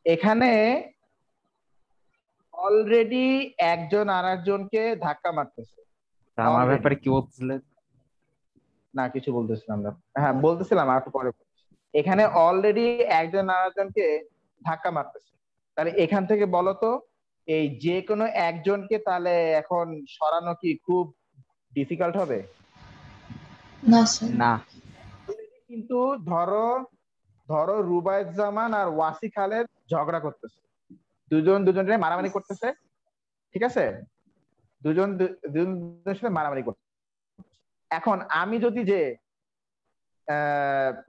এখানে অলরেডি একজন আরেকজনকে ধাক্কা মারতেছে। আমার অলরেডি ব্যাপারে কি বলছিলেন? না, কিছু বলতেছিলাম না। হ্যাঁ, বলতেছিলাম আর একটু পরে। এখানে অলরেডি একজন আরেকজনকে ধাক্কা মারতেছে। তাহলে এখান থেকে বলো তো, এই যে কোনো একজনকে তাহলে এখন সরানো কি খুব ডিফিকাল্ট হবে? না স্যার। না। কিন্তু ধরো ধরো রুবায়েত জামান আর ওয়াসি খালেদ ঝগড়া করতেছে, দুজন দুজনের মারামারি করতেছে, ঠিক আছে? দুজনের সাথে মারামারি করতেছে। এখন আমি যদি যে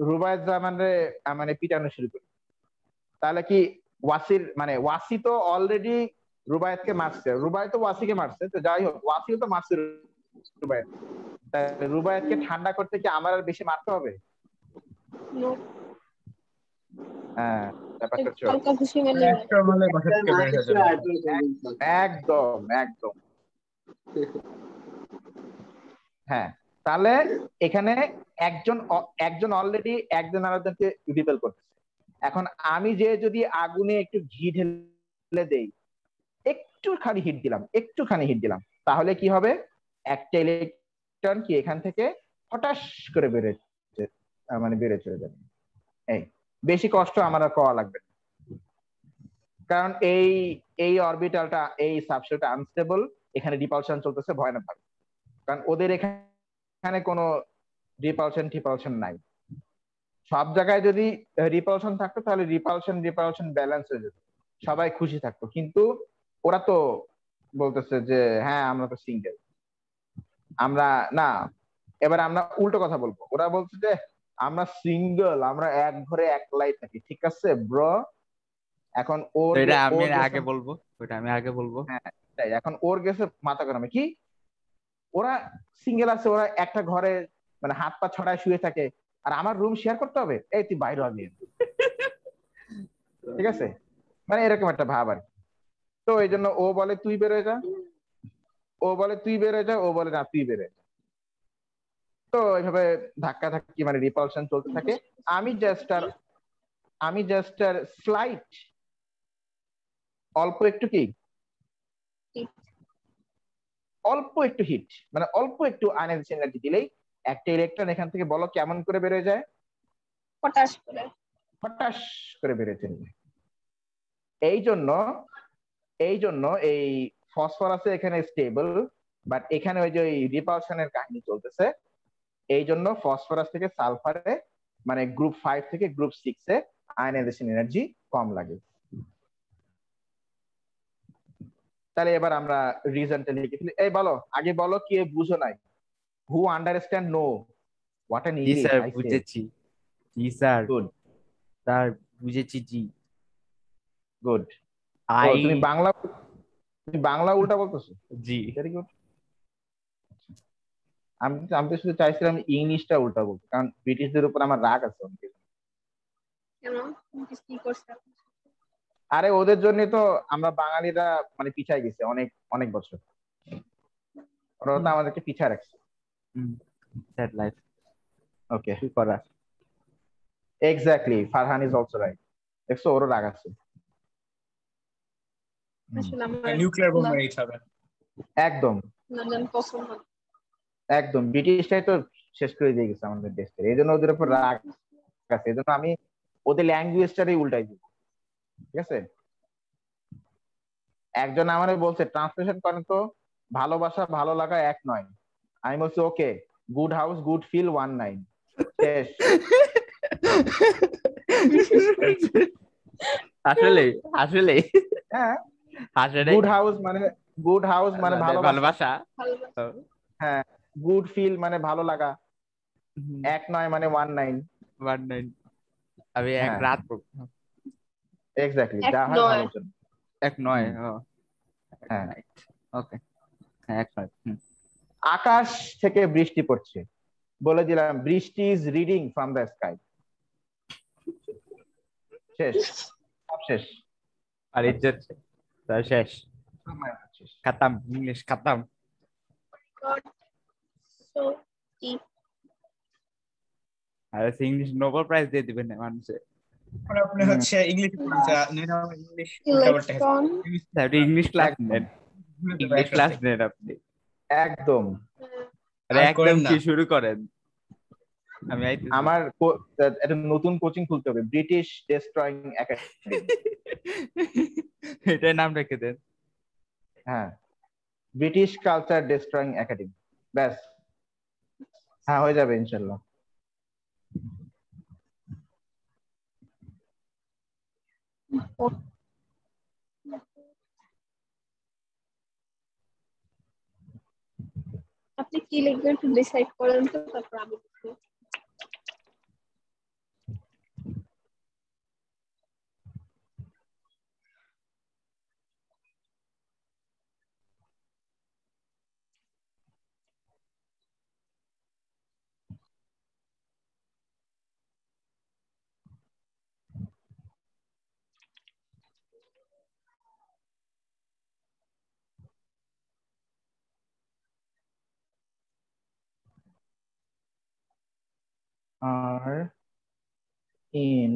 রুবায়েত জামানরে মানে পিটানো শুরু করি, তাহলে কি ওয়াসি তো অলরেডি রুবায়েতকে মারছে, রুবায়েত তো ওয়াসিকে মারছে, তো যাই হোক ওয়াসিও তো মারছে রুবায়েত। তাহলে রুবায়েতকে ঠান্ডা করতে কি আমার আর বেশি মারতে হবে? নো। হ্যাঁ, ব্যাপারটা হচ্ছে হালকা খুশি মানে একটা মারলে বাসা থেকে বের হয়ে যাবে। একদম একদম। হ্যাঁ, তাহলে এখানে একজন অলরেডি একজন আরেকজনকে রিপেল করতেছে। এখন আমি যে যদি আগুনে একটু ঘি ঢেলে দেই, একটুখানি হিট দিলাম, তাহলে কি হবে? একটা ইলেকট্রন কি এখান থেকে হঠাৎ করে বেড়ে চলে যাবে। এই বেশি কষ্ট আমার আর করা লাগবে না, কারণ এই এই অরবিটালটা, এই সাবশেলটা আনস্টেবল, এখানে রিপালশন চলতেছে ভয়ানক ভাবে, কারণ ওদের এখানে কোনো রিপালশন নাই। সব জায়গায় যদি রিপালশন থাকতো তাহলে রিপালশন ব্যালেন্স হয়ে যেত, সবাই খুশি থাকতো। কিন্তু ওরা তো বলতেছে যে হ্যাঁ আমরা তো সিঙ্গেল, আমরা না, এবার আমরা উল্টো কথা বলবো। ওরা বলছে যে আমরা সিঙ্গেল, আমরা এক ঘরে একলাই থাকি, ঠিক আছে ব্রো। এখন ওর এটা আমি ওর গেছে, আগে বলবো, ওটা আমি আগে বলবো। হ্যাঁ তাই, এখন ওর গেছে মাথা গরমে কি ওরা সিঙ্গেল আছে, ওরা একটা ঘরে মানে হাত পা ছড়ায় শুয়ে থাকে, আর আমার রুম শেয়ার করতে হবে? এই তুই বাইরে হবি, ঠিক আছে? মানে এরকম একটা ভাব আর কি। তো এই জন্য ও বলে তুই বেরোয় যা, ও বলে তুই বেরোয় যা, ও বলে না তুই বেরোয় যা। তো এইভাবে ধাক্কা ধাক্কি মানে রিপালশন চলতে থাকে। আমি জাস্ট আর স্লাইট অল্প একটু কি অল্প একটু হিট, মানে অল্প একটু আয়নাইজেশন এনার্জি দিলেই একটা ইলেকট্রন এখান থেকে বলো কেমন করে বেরোয় যায়? পটাশ করে। হঠাৎ করে বেরোয় চলে যায়। এই জন্য এই ফসফরাসে এখানে স্টেবল, বাট এখানে ওই যে ওই রিপালশনের কাহিনী চলতেছে। এই জন্য ফসফরাস থেকে সালফারে মানে গ্রুপ 5 থেকে গ্রুপ 6 এ আয়নাইজেশন এনার্জি কম লাগে। তাহলে এবার আমরা রিজনটা লিখে ফেলি। এই বলো, আগে বলো কি বুঝো নাই? Who understand no what an জি ইংলিশ স্যার, আই সে? বুঝেছি। জি স্যার, গুড, স্যার বুঝেছি জি। গুড। ও আই তুমি বাংলা উল্টা বলতেছো? জি। Very good. আমি তো শুধু চাইছিলাম ইংলিশটা উল্টা বলতে, কারণ ব্রিটিশদের উপর আমার রাগ আছে অনেক। কেন? কি করছে? আরে ওদের জন্য তো আমরা বাঙালিরা মানে পিছায় গেছি অনেক অনেক বছর, ওরা তো আমাদেরকে পিছায় রাখছে। স্যার লাইফ ওকে, কি করার। Exactly, Farhan is also right. দেখছো, ওরও রাগ আছে। আসলে আমার নিউক্লিয়ার বোমা মেরে হবে। একদম লন্ডন পছন্দ। একদম, ব্রিটিশটাই তো শেষ করে দিয়ে গেছে আমাদের দেশকে, এই জন্য ওদের উপর রাগ আছে। এই জন্য আমি ওদের ল্যাঙ্গুয়েজটারই উল্টাই দিব, ঠিক আছে? একজন আমারে বলছে ট্রান্সলেশন করেন তো, ভালোবাসা ভালো লাগা এক নয়। আমি বলছি ওকে, গুড হাউস গুড ফিল 19 শেষ। আসলে আসলে হ্যাঁ, আসলে গুড হাউস মানে ভালোবাসা। ভালোবাসা। ভালোবাসা। হ্যাঁ, গুড ফিল মানে ভালো লাগা, এক নয় মানে 19। 19। আমি এক হ্যাঁ, রাত এক্স্যাক্টলি, এক যা হয় নয়। ভালোর জন্য। এক নয়। হ্যাঁ, ওকে, হ্যাঁ এক নয়। আকাশ থেকে বৃষ্টি পড়ছে, বলে দিলাম বৃষ্টি is reading from the sky. শেষ, সব শেষ। আর ইজ্জত শেষ। শেষ। খতম, ইংলিশ খতম। God, so deep. আর ইংলিশ নোবেল প্রাইজ দিয়ে দিবেন মানুষে। পরে আপনি হচ্ছে ইংলিশ ইংলিশ উল্টাপাল্টা ইলেকট্রন আপনি ইংলিশ ক্লাস একদম নেন, ইংলিশ ক্লাস নেন আপনি। একদম। আরে আর একদম করেন না। কি শুরু করেন, আমি আইতেছি। আমার একটা নতুন কোচিং খুলতে হবে, ব্রিটিশ ডেস্ট্রয়িং একাডেমি। এটার নাম রেখে দেন। হ্যাঁ, ব্রিটিশ কালচার ডেস্ট্রয়িং একাডেমি, ব্যাস। হ্যাঁ, হয়ে যাবে ইনশাল্লাহ। আপনি কি লিখবেন একটু ডিসাইড করেন তো, তারপর আমি লিখবো। Are in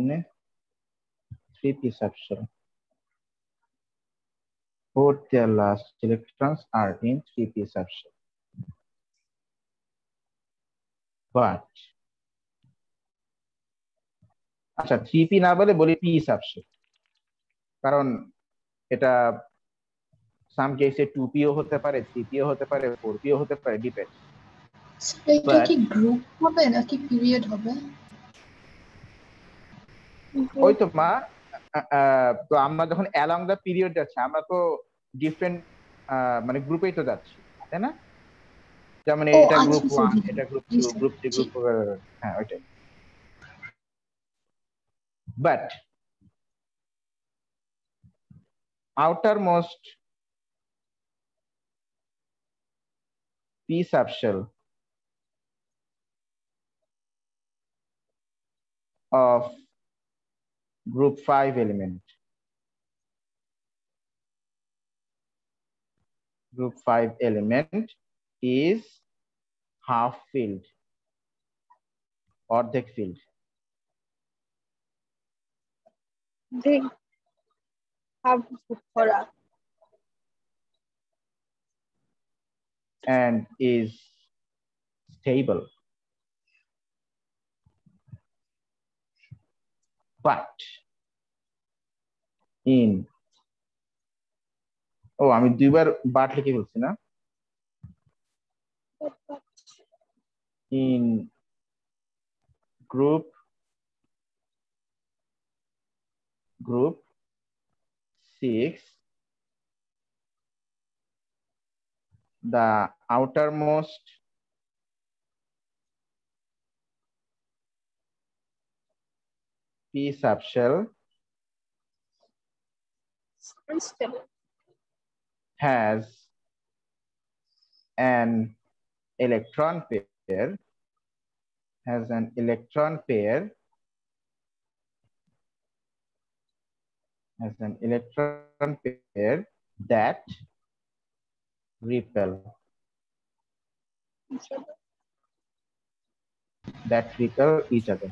3p subshell. Both their last electrons are in 3p subshell. But আচ্ছা, 3p না বলে বলি p subshell, কারণ এটা সাম কেসে 2p ও হতে পারে, 3p ও হতে পারে, 4p ও হতে পারে, ডিপেন্ড। এটা কি গ্রুপ হবে নাকি পিরিয়ড হবে? ওই তো মা, তো আমরা যখন অ্যালং দ্য পিরিয়ড যাচ্ছি, আমরা তো ডিফারেন্ট মানে গ্রুপেই তো যাচ্ছি, তাই না? যেমন ও এটা গ্রুপ আচ্ছা, 1, এটা গ্রুপ 2, গ্রুপ 3, গ্রুপ 4, হ্যাঁ ওইটাই। But outermost p subshell of group 5 element, group 5 element is half filled, অর্ধেক filled. they have করা and is stable. But in, ও আমি দুইবার বাট লিখে ফেলছি না, in group 6, the outermost p subshell unstable. has an electron pair, has an electron pair, has an electron pair that repel, that repel each other.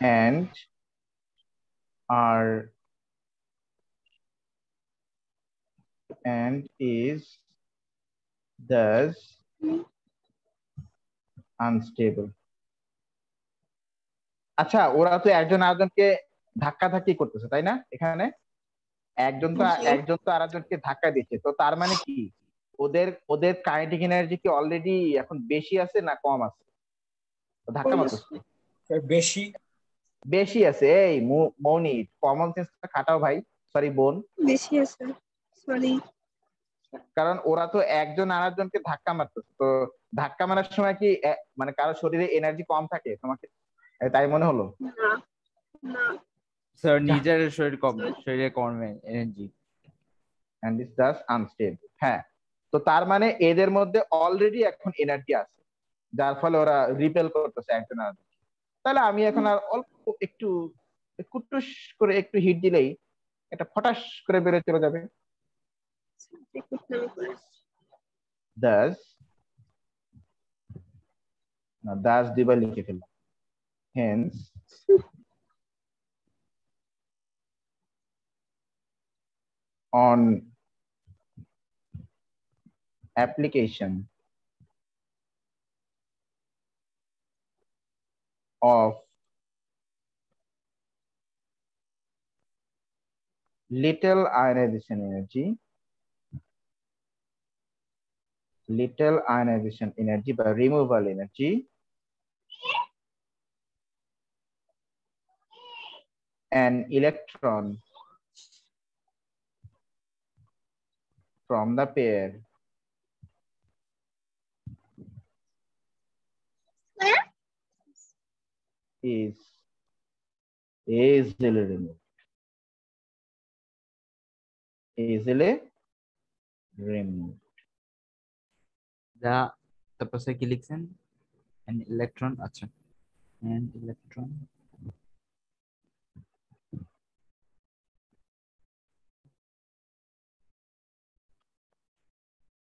And are and is thus unstable. আচ্ছা, ওরা তো একজন আরেকজনকে ধাক্কাধাক্কি করতেছে, তাই না? এখানে একজন তো আরেকজনকে ধাক্কা দিচ্ছে, তো তার মানে কি ওদের ওদের কাইনেটিক এনার্জি কি অলরেডি এখন বেশি আছে না কম আছে? ধাক্কা মারতেছে বেশি বেশি আছে। এই মৌনি, কমন সেন্সটা খাটাও ভাই, সরি বোন। বেশি আছে, সরি। কারণ ওরা তো একজন আরেকজনকে ধাক্কা মারতেছে, তো ধাক্কা মারার সময় কি মানে কারো শরীরে এনার্জি কম থাকে তোমাকে তাই মনে হলো? না না, স্যার নিজের শরীরে কমে energy, and is thus unstable. হ্যাঁ, তো তার মানে এদের মধ্যে অলরেডি এখন এনার্জি আছে, যার ফলে ওরা রিপেল করতেছে একজন আরেকজন। তাহলে আমি এখন আর অল্প একটু কুটুস করে একটু হিট দিলেই এটা ফটাস করে বেড়ে চলে যাবে। Thus না, দাস দুইবার লিখে ফেললাম। Hence on application of little ionization energy by removal energy an electron from the pair is easily removed. Easily removed. যা তারপর সে কি লিখছেন an electron, আচ্ছা an electron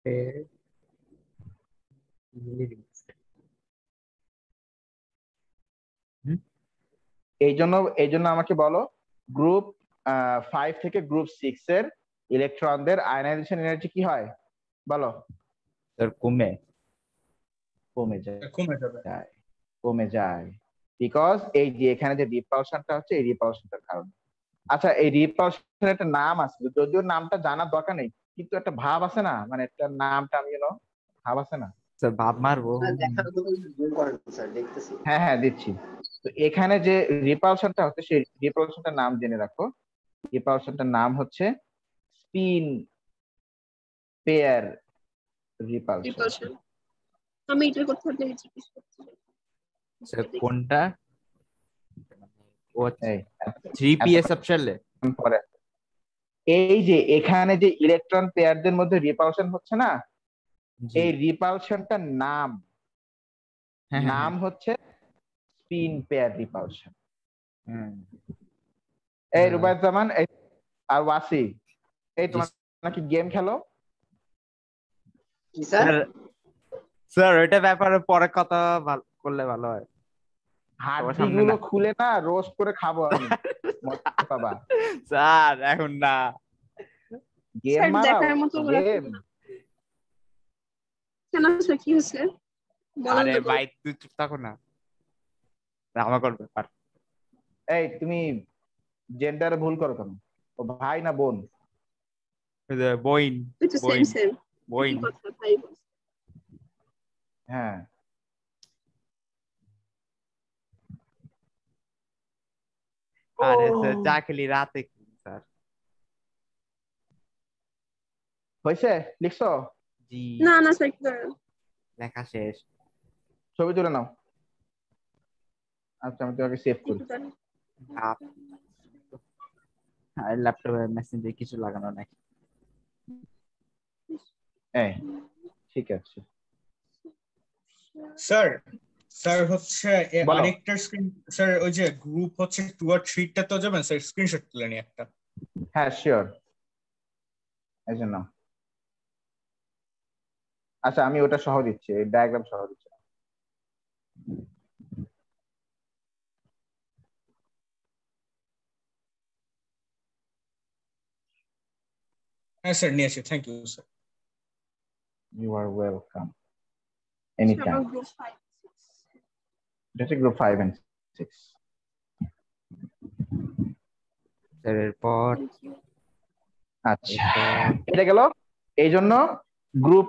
pair easily removed। এই জন্য আমাকে বলো গ্রুপ 5 থেকে গ্রুপ 6 এর ইলেকট্রনদের আয়নাইজেশন এনার্জি কি হয় বলো। স্যার কমে যায় কমে যায় বিকজ এই যে এখানে যে রিপালশনটা হচ্ছে এই রিপালশনটার কারণে। আচ্ছা, এই রিপালশনের একটা নাম আছে, যদিও নামটা জানার দরকার নেই, কিন্তু একটা ভাব আছে না, মানে একটা নামটা আমি ভাব আছে না। স্যার ভাব মারবো। হ্যাঁ হ্যাঁ দিচ্ছি। তো এখানে যে রিপালশনটা হচ্ছে সেই রিপালশনটার নাম জেনে রাখো। রিপালশনটার নাম হচ্ছে স্পিন পেয়ার রিপালশন। আমি এটার কথা জিজ্ঞেস করছি। স্যার কোনটা? ও এই 3p সাবশেলে পরে এই যে এখানে যে ইলেকট্রন পেয়ারদের মধ্যে রিপালশন হচ্ছে না, এই রিপালশনটার নাম হচ্ছে স্পিন পেয়ার রিপালশন। এই রুবায়ত জামান আর ওয়াসি, এই তোমার নাকি গেম খেলো? স্যার ওইটা ব্যাপারে পরে কথা করলে ভালো হয়। হাড্ডিগুলো খুলে না রোস্ট করে খাবো আমি, মজা পাবা। স্যার এখন না, গেম মারাও গেম। কেন স্যার কি হয়েছে? আরে ভাই তুই চুপ থাকো না, ড্রামা করবে ব্যাপার। এই তুমি জেন্ডারে ভুল করো কেন? ও ভাই না বোন? বইন বইন। হ্যাঁ আরে স্যার চা খেলি রাতে স্যার। হয়েছে লিখছো? জি না না স্যার, লেখা শেষ। ছবি তুলে নাও। আচ্ছা আমি তোমাকে সেভ করি। ল্যাপটপে মেসেঞ্জে কিছু লাগানো নাই। এই ঠিক আছে স্যার। স্যার হচ্ছে আরেকটা স্ক্রিন, স্যার ওই যে গ্রুপ হচ্ছে 2 আর 3 টা তো যাবেন স্যার, স্ক্রিনশট তুলে নি একটা। হ্যাঁ শিওর, এই জন্য। আচ্ছা আমি ওটা সহ দিচ্ছি, এই ডায়াগ্রাম সহ দিচ্ছি। হ্যাঁ স্যার নিয়েছি, thank you sir. You are welcome anytime. এটা গ্রুপ 5 and 6। স্যার এরপর আচ্ছা এটা গেল। এই জন্য গ্রুপ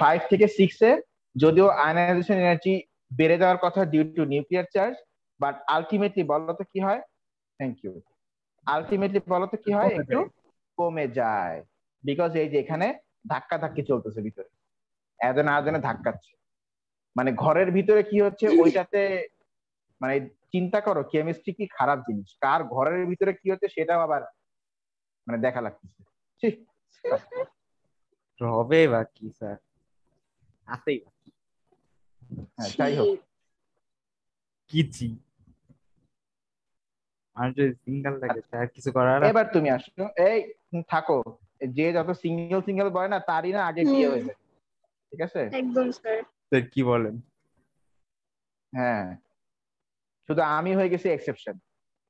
5 থেকে 6 এ যদিও আয়নাইজেশন এনার্জি বেড়ে যাওয়ার কথা due to nuclear charge, but ultimately বলতো কি হয়? Thank you. আলটিমেটলি বলতো কি হয়? একটু কমে যায়, বিকজ এই যে এখানে ধাক্কা ধাক্কি চলতেছে ভিতরে, এজনে আজনে ধাক্কাচ্ছে। মানে ঘরের ভিতরে কি হচ্ছে ওইটাতে, মানে চিন্তা করো কেমিস্ট্রি কি খারাপ জিনিস, কার ঘরের ভিতরে কি হচ্ছে সেটাও আবার মানে দেখা লাগতেছে। হবে বা কি স্যার, আছেই হ্যাঁ যাই হোক। কিছি আর যদি সিঙ্গেল থাকে স্যার কিছু করার। এবার তুমি আসো, এই থাকো, যে যত সিঙ্গেল সিঙ্গেল বয় না তারই না আগে বিয়ে হয়ে যায়, ঠিক আছে? একদম স্যার। স্যার কি বলেন? হ্যাঁ, শুধু আমি হয়ে গেছি এক্সেপশন।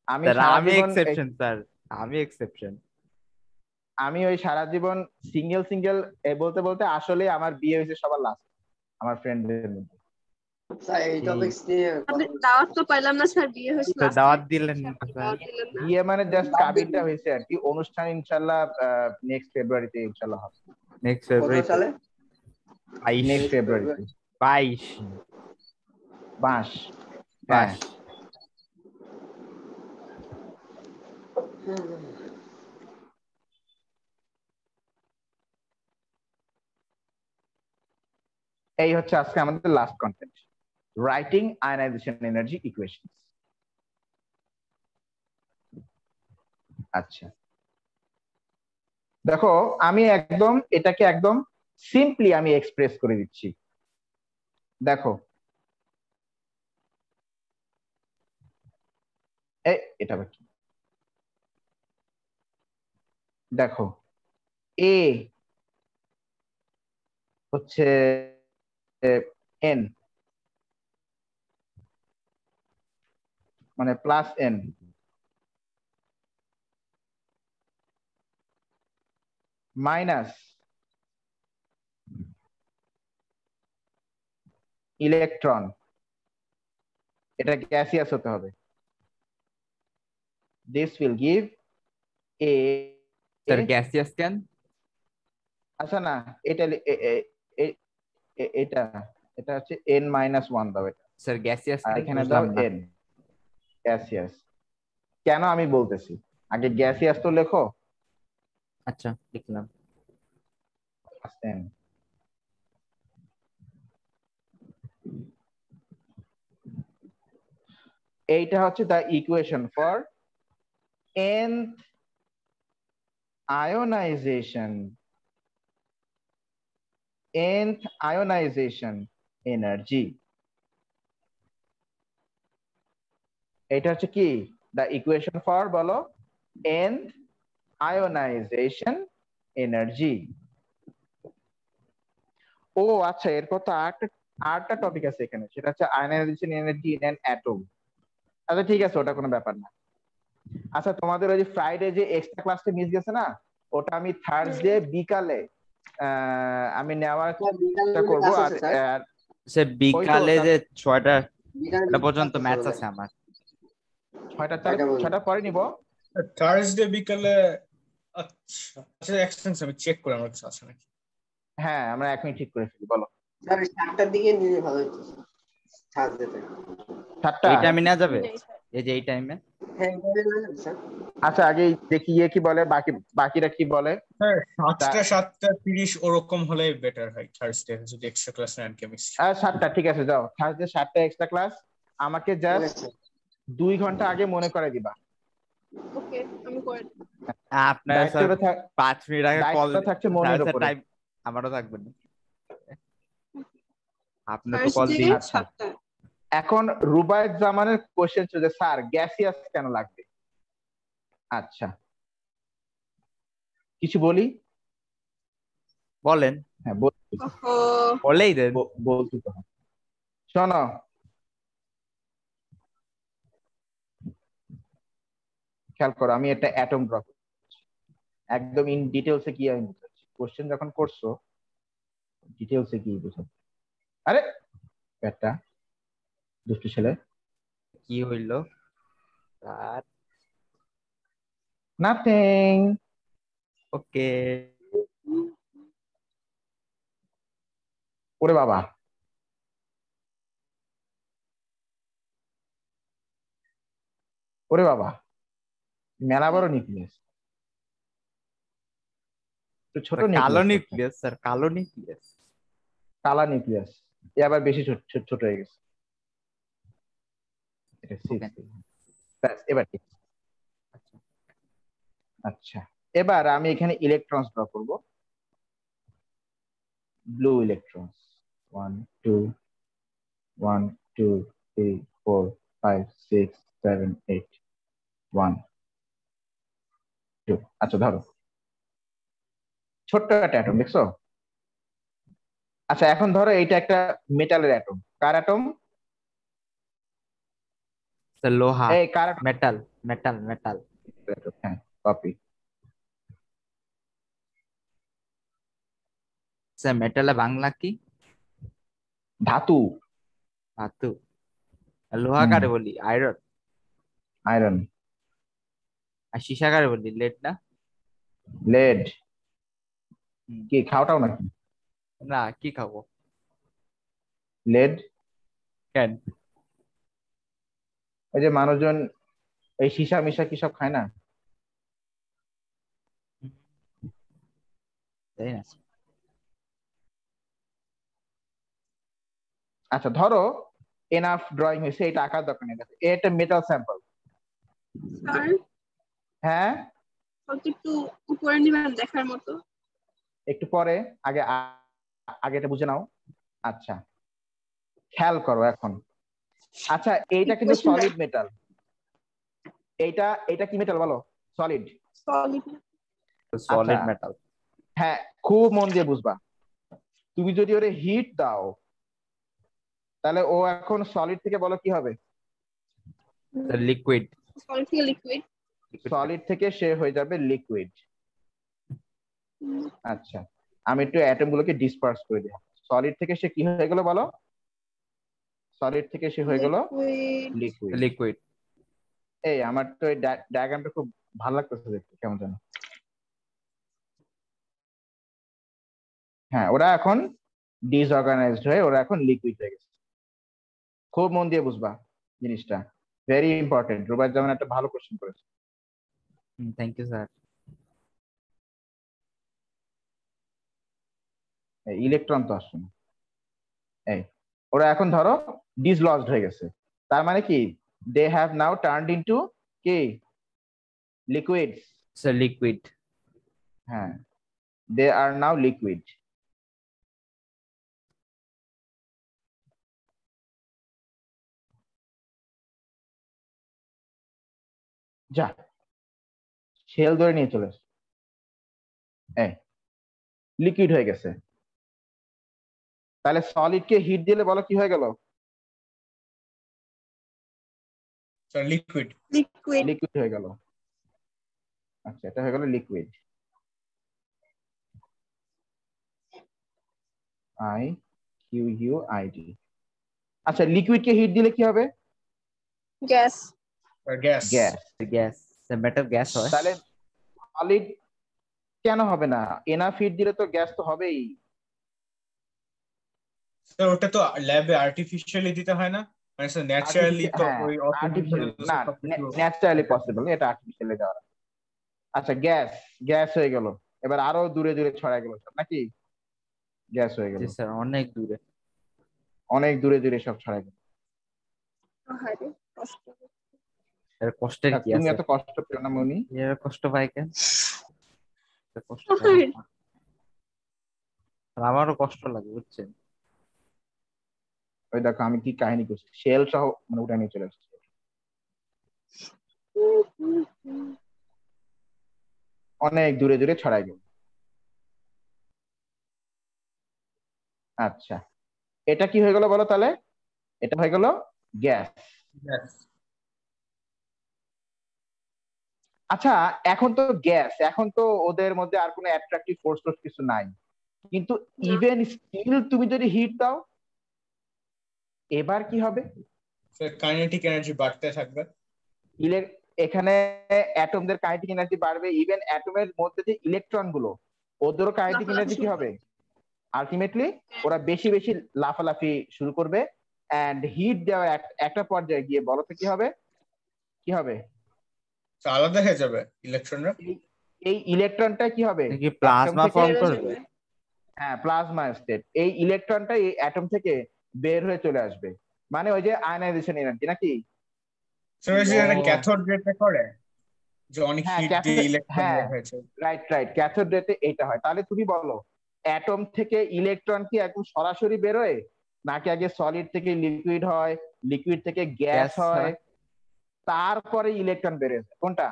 আমি স্যার সারা আমি জীবন এক্সেপশন স্যার, আমি এক্সেপশন। আমি ওই সারা জীবন সিঙ্গেল সিঙ্গেল বলতে বলতে আসলে আমার বিয়ে হয়েছে সবার লাস্ট, আমার ফ্রেন্ডদের মধ্যে। স্যার এই টপিকস নিয়ে আমি দাওয়াত তো পাইলাম না স্যার, বিয়ে হয়েছে তো দাওয়াত দিলেন না স্যার? দাওয়াত দিলেন না। বিয়ে মানে জাস্ট কাবিনটা হয়েছে আর কি। অনুষ্ঠান ইনশাল্লাহ নেক্সট ফেব্রুয়ারিতে ইনশাল্লাহ হবে। নেক্সট কত ফেব্রুয়ারি সালে? 22 নেক্সট ফেব্রুয়ারিতে 22 বাস। হ্যাঁ, এই হচ্ছে আজকে আমাদের last content, writing ionisation energy equation. আচ্ছা দেখো, আমি একদম এটাকে একদম সিম্পলি আমি এক্সপ্রেস করে দিচ্ছি। দেখো এটা আবার কি, দেখো এ হচ্ছে এন মানে প্লাস এন, মাইনাস ইলেকট্রন, এটা গ্যাসিয়াস হতে হবে। This will give a. Sir gaseous কেন? আচ্ছা না, এটা এটা এটা হচ্ছে n মাইনাস 1 দাও এটা, স্যার গ্যাসিয়াস আর কেন এখানে দাও বুঝলাম না। n gaseous. কেন আমি বলতেছি, আগে গ্যাসিয়াস তো লেখো। আচ্ছা লিখলাম। n এইটা হচ্ছে the equation for nth ionization, nth ionization energy। এটা হচ্ছে কি দ্য ইকুয়েশন ফর, বলো, nth ionization energy। ও আচ্ছা, এরপর তো আরেকটা টপিক আছে এখানে, সেটা হচ্ছে ionisation energy in an atom. আচ্ছা ঠিক আছে, ওটা কোনো ব্যাপার না। আচ্ছা তোমাদের ওই যে ফ্রাইডে যে এক্সট্রা ক্লাসটা মিস গেছে না, ওটা আমি থার্সডে বিকালে আমি নেওয়ার চেষ্টা করবো। আর স্যার বিকালে যে 6টা পর্যন্ত বিকালে ম্যাচ আছে আমার। 6টার পরে নিব। থার্সডে বিকালে? আচ্ছা আচ্ছা, এক্সটেন্স আমি চেক করে আমার কাছে আছে নাকি। হ্যাঁ, আমরা এখনই ঠিক করে ফেলি, বলো। স্যার 7টার দিকে নিলে ভালো হতো থার্সডেতে। 7টা? এই টাইমে না যাবে? এই যে এই টাইমে? হ্যাঁ স্যার। আচ্ছা আগে দেখি কি বলে, বাকিরা কি বলে। স্যার 7:30 ওরকম হলে বেটার হয় থার্সডে, যদি এক্সট্রা ক্লাস নেন কেমিস্ট্রি। 7টা ঠিক আছে, যাও থার্সডে 7টা এক্সট্রা ক্লাস। আমাকে জাস্ট 2 ঘন্টা আগে মনে করে দিবা। ওকে, আমি করে দেব। আপনার স্যার 5 মিনিট আগে কল থাকছে মনের উপরে। টাইম আমারও থাকবে না, আপনার তো কল Thursday দিই। 7টা। এখন রুবায়েত জামানের কোশ্চেন ছিল যে স্যার গ্যাসিয়াস কেন লাগবে। আচ্ছা কিছু বলি? বলেন। হ্যাঁ বলছি, ওহো, বলেই দেন। বলছি তো। শোনো, খেয়াল করো, আমি একটা অ্যাটম ড্র করছি একদম ইন ডিটেলসে কি আমি বুঝাচ্ছি। কোশ্চেন যখন করছো ডিটেলসে কি বুঝাচ্ছি। আরে একটা দুষ্টু ছেলে। কি হইলো স্যার? নাথিং। ওকে। ওরে বাবা, ওরে বাবা, মেলা বড় নিউক্লিয়াস। ছোট কালো নিউক্লিয়াস, নিউক্লিয়াস স্যার, কালো নিউক্লিয়াস। কালা নিউক্লিয়াস। এ আবার বেশি ছোট হয়ে গেছে। এটা ব্যাস, এবার ঠিক। আচ্ছা এবার আমি এখানে ইলেকট্রনস ড্র করব। Blue electrons 1 2 1 2 3 4 5 6 7 8 1 2। আচ্ছা ধরো ছোট্ট একটা অ্যাটম, দেখছো? আচ্ছা এখন ধরো এইটা একটা মেটালের অ্যাটম। কার অ্যাটম? স্যার লোহা, এই কার মেটাল মেটাল মেটাল। হ্যাঁ কপি। স্যার মেটালে বাংলা কি? ধাতু। ধাতু। আর লোহা কারে বলি? আয়রন। আয়রন। আর সীসা কারে বলি? লেড না? লেড। হুম। কি খাওয়াটাও নাকি? না, কি খাবো? লেড। কেন? ওই যে মানুষজন এই সীসা মিশা কি সব খায় না? তাই না? আচ্ছা ধরো এনাফ ড্রয়িং হয়েছে, এটা আঁকার দরকার নেই, এটা মেটাল স্যাম্পল। স্যার হ্যাঁ অল্প একটু উপরে নিবেন দেখার মতো। একটু পরে, আগে আগে এটা বুঝে নাও। আচ্ছা খেয়াল করো এখন। আচ্ছা এইটা কিন্তু Equation সলিড মেটাল। এইটা এটা কি মেটাল বলো? সলিড। সলিড। Solid metal. হ্যাঁ খুব মন দিয়ে বুঝবা। তুমি যদি ওরে হিট দাও তাহলে ও এখন সলিড থেকে বলো কি হবে? লিকুইড। সলিড থেকে লিকুইড। সলিড থেকে সে হয়ে যাবে লিকুইড। আচ্ছা আমি একটু অ্যাটম গুলোকে ডিসপার্স করে দিই। সলিড থেকে সে কি হয়ে গেল বলো? সলিড থেকে সে হয়ে গেল লিকুইড। লিকুইড। এই আমার তো এই ডায়াগ্রামটা খুব ভালো লাগতেছে দেখতে, কেমন জানো? হ্যাঁ ওরা এখন ডিসঅর্গানাইজড হয়ে ওরা এখন লিকুইড হয়ে গেছে। খুব মন দিয়ে বুঝবা জিনিসটা, ভেরি ইম্পর্টেন্ট। রুবাই যেমন একটা ভালো কোশ্চেন করেছে। Thank you sir. ইলেকট্রন তো আসছে না। এই ওরা এখন ধরো ডিসলজড হয়ে গেছে, তার মানে কি they have now turned into কি লিকুইডস। Sir liquid. হ্যাঁ দে আর নাও লিকুইড। যা শেল ধরে নিয়ে চলে আসে, এই লিকুইড হয়ে গেছে। তাহলে সলিড কে হিট দিলে বলো কি হয়ে গেল? Sir liquid. লিকুইড। লিকুইড হয়ে গেল। আচ্ছা এটা হয়ে গেল liquid. I Q U I D. আচ্ছা লিকুইড কে হিট দিলে কি হবে? Gas. Gas. Gas. Gas. Sir metal gas হয়। তাহলে সলিড কেন হবে না? এনাফ হিট দিলে তো গ্যাস তো হবেই। স্যার ওটা তো ল্যাবে আর্টিফিশিয়ালি দিতে হয় না, মানে স্যার ন্যাচারালি তো ওই আর্টিফিশিয়ালি না, ন্যাচারালি পসিবল, এটা আর্টিফিশিয়ালি দেওয়া। আচ্ছা গ্যাস, গ্যাস হয়ে গেল। এবার আরো দূরে দূরে ছড়ায় গেল সব নাকি? গ্যাস হয়ে গেল, জি স্যার অনেক দূরে। অনেক দূরে দূরে সব ছড়ায় গেল। আহারে কষ্ট। এর কষ্টের কি তুমি আছে? এত কষ্ট পেও না মনি। এর কষ্ট পাই কেন? এর কষ্ট পাই আহারে। না। আর আমারও কষ্ট লাগে বুঝছেন। ওই দেখো আমি কি কাহিনী করছি, শেল সহ মানে উঠে নিয়ে চলে আসছে। অনেক দূরে দূরে ছড়ায় গেল। আচ্ছা এটা কি হয়ে গেল বলো তাহলে? এটা হয়ে গেল গ্যাস। আচ্ছা এখন তো গ্যাস, এখন তো ওদের মধ্যে আর কোনো অ্যাট্রাকটিভ ফোর্স কিছু নাই, কিন্তু ইভেন স্টিল তুমি যদি হিট দাও এবার কি হবে? স্যার কাইনেটিক এনার্জি বাড়তে থাকবে। এখানে অ্যাটমদের কাইনেটিক এনার্জি বাড়বে, ইভেন অ্যাটমের মধ্যে যে ইলেকট্রন গুলো ওদেরও কাইনেটিক এনার্জি কি হবে? আলটিমেটলি ওরা বেশি বেশি লাফালাফি শুরু করবে, এন্ড হিট দেওয়ার একটা পর্যায়ে গিয়ে বলো তো কি হবে? কি হবে? আলাদা হয়ে যাবে ইলেকট্রনরা। এই ইলেকট্রনটা কি হবে? কি প্লাজমা ফর্ম বেরো করবে? যাবে। হ্যাঁ প্লাজমা স্টেট। এই ইলেকট্রনটা এই অ্যাটম থেকে বের হয়ে চলে আসবে, মানে ওই যে আয়নাইজেশন এনার্জি নাকি? স্যার ওই যে ও। ক্যাথোড রেতে করে যে অনেক হ্যাঁ হিট দিয়ে ক্যাথোড, ইলেকট্রন হ্যাঁ বের হয়েছে। রাইট রাইট, ক্যাথোড রেতে এইটা হয়। তাহলে তুমি বলো অ্যাটম থেকে ইলেকট্রন কি একদম সরাসরি বেরোয়, নাকি আগে সলিড থেকে লিকুইড হয়, লিকুইড থেকে গ্যাস গ্যাস হয়, হয়। তারপরে ইলেকট্রন বেরোয়? কোনটা?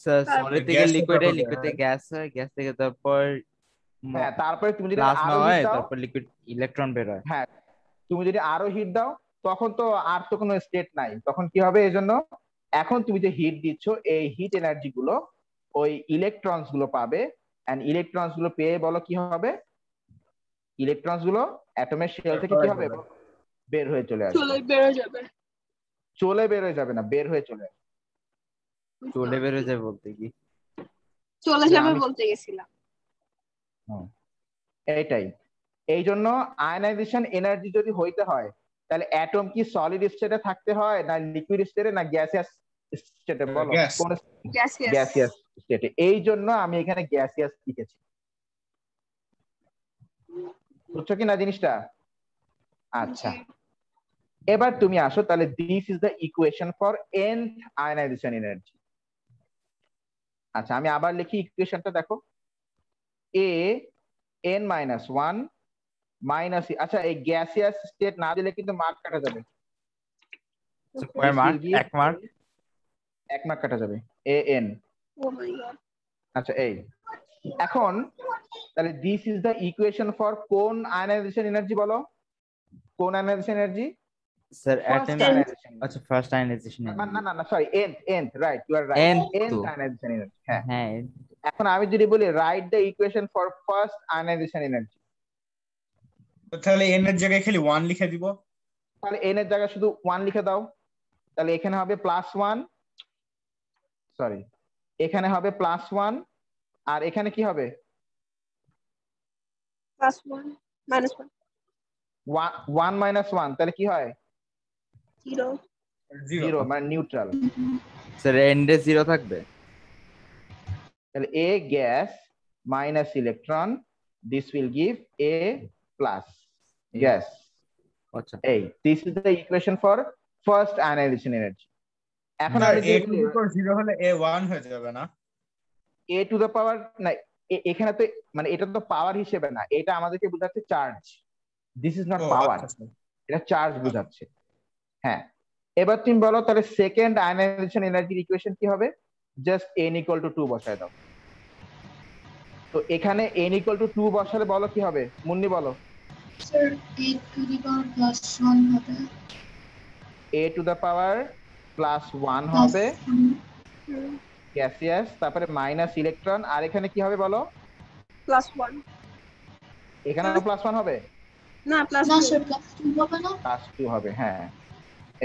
স্যার তারপর সলিড থেকে গ্যাস লিকুইড তারপর হয়, বের লিকুইড হয়। থেকে গ্যাস হয়, গ্যাস থেকে তারপর হ্যাঁ তারপরে তুমি যদি প্লাজমা আরো হিট হয়, দাও, তারপর লিকুইড ইলেকট্রন বের হয়। হ্যাঁ তুমি যদি আরো হিট দাও তখন তো আর তো কোনো স্টেট নাই, তখন কি হবে? এই জন্য এখন তুমি যে হিট দিচ্ছ এই হিট এনার্জি গুলো ওই ইলেকট্রনস গুলো পাবে, এন্ড ইলেকট্রনস গুলো পেয়ে বলো কি হবে? ইলেকট্রনস গুলো অ্যাটমের শেল থেকে কি হবে? বের হয়ে চলে আসবে। চলে বেরো যাবে। চলে বের হয়ে যাবে না, বের হয়ে চলে আসবে। চলে বেরো যায় বলতে কি? চলে যাবে বলতে গেছিলাম। এইটাই। এই জন্য আয়নাইজেশন এনার্জি যদি হইতে হয় তাহলে অ্যাটম কি সলিড স্টেটে থাকতে হয় না লিকুইড স্টেটে না গ্যাসিয়াস স্টেটে? বলো কোন? গ্যাসিয়াস স্টেটে। এই জন্য আমি এখানে গ্যাসিয়াস লিখেছি। বুঝছো কি না জিনিসটা? আচ্ছা, এবার তুমি আসো তাহলে this is the equation for nth ionization energy. আচ্ছা, আমি আবার লিখি ইকুয়েশনটা, দেখো a n-1 মাইনাস, আচ্ছা এই গ্যাসিয়াস স্টেট না দিলে কিন্তু মার্ক কাটা যাবে। কয় মার্ক? 1 মার্ক। 1 মার্ক কাটা যাবে। an। Oh my God. আচ্ছা, এই এখন তাহলে this is the equation for কোন আয়নাইজেশন এনার্জি? বলো কোন আয়নাইজেশন এনার্জি? Sir atom. আচ্ছা, ফার্স্ট আয়নাইজেশন। না sorry, nth, right, you are right, nth ionization energy. হ্যাঁ, এখন আমি যদি বলি right the equation for first ionization energy, তাহলে n এর জায়গায় খালি 1 লিখে দিব। তাহলে n এর জায়গায় শুধু 1 লিখে দাও। তাহলে এখানে হবে +1, সরি এখানে হবে +1, আর এখানে কি হবে? +1 -1 1 - 1, তাহলে কি হয়? 0 0, মানে নিউট্রাল। স্যার এন্ডে 0 থাকবে। তাহলে a gas minus electron, this will give a plus gas. আচ্ছা, এই this is the equation for first ionization energy. এখন আমি a টু দি পাওয়ার 0 হলে a 1 হয়ে যাবে না? a টু দ্য পাওয়ার না, এখানে তো মানে এটা তো পাওয়ার হিসেবে না, এটা আমাদেরকে বোঝাচ্ছে চার্জ। দিস ইজ নট পাওয়ার, এটা চার্জ বোঝাচ্ছে। হ্যাঁ, এবার তুমি বলো তাহলে সেকেন্ড আয়নাইজেশন এনার্জির ইকুয়েশন কি হবে? জাস্ট n = 2 বসায় দাও। তো এখানে n = 2 বসালে বলো কি হবে? মুন্নি বলো। স্যার a টু দি পাওয়ার +1 হবে। a টু দ্য পাওয়ার +1 হবে গ্যাসিয়াস, তারপরে মাইনাস ইলেকট্রন, আর এখানে কি হবে বলো? +1। এখানে +1 হবে না না +2 স্যার +2 হবে না। +2 হবে। হ্যাঁ,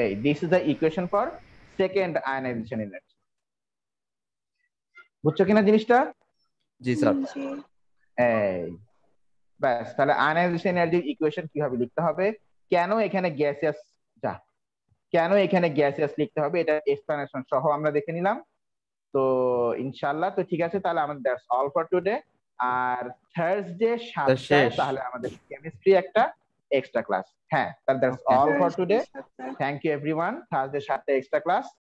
এই this is the equation for second ionisation energy. বুঝছো কিনা জিনিসটা? জি স্যার। এই ব্যাস, তাহলে আয়নাইজেশন এনার্জির ইকুয়েশন কিভাবে লিখতে হবে, কেন এখানে গ্যাসিয়াস কেন এখানে গ্যাসিয়াস লিখতে হবে, এটা এক্সপ্লেনেশন সহ আমরা দেখে নিলাম। তো ইনশাআল্লাহ, তো ঠিক আছে, তাহলে আমাদের দ্যাটস অল ফর টুডে। আর থার্সডে 7টায় তাহলে আমাদের কেমিস্ট্রি একটা এক্সট্রা ক্লাস। হ্যাঁ, তাহলে that's all for today. Thank you everyone. Thursday 7টায় এক্সট্রা ক্লাস।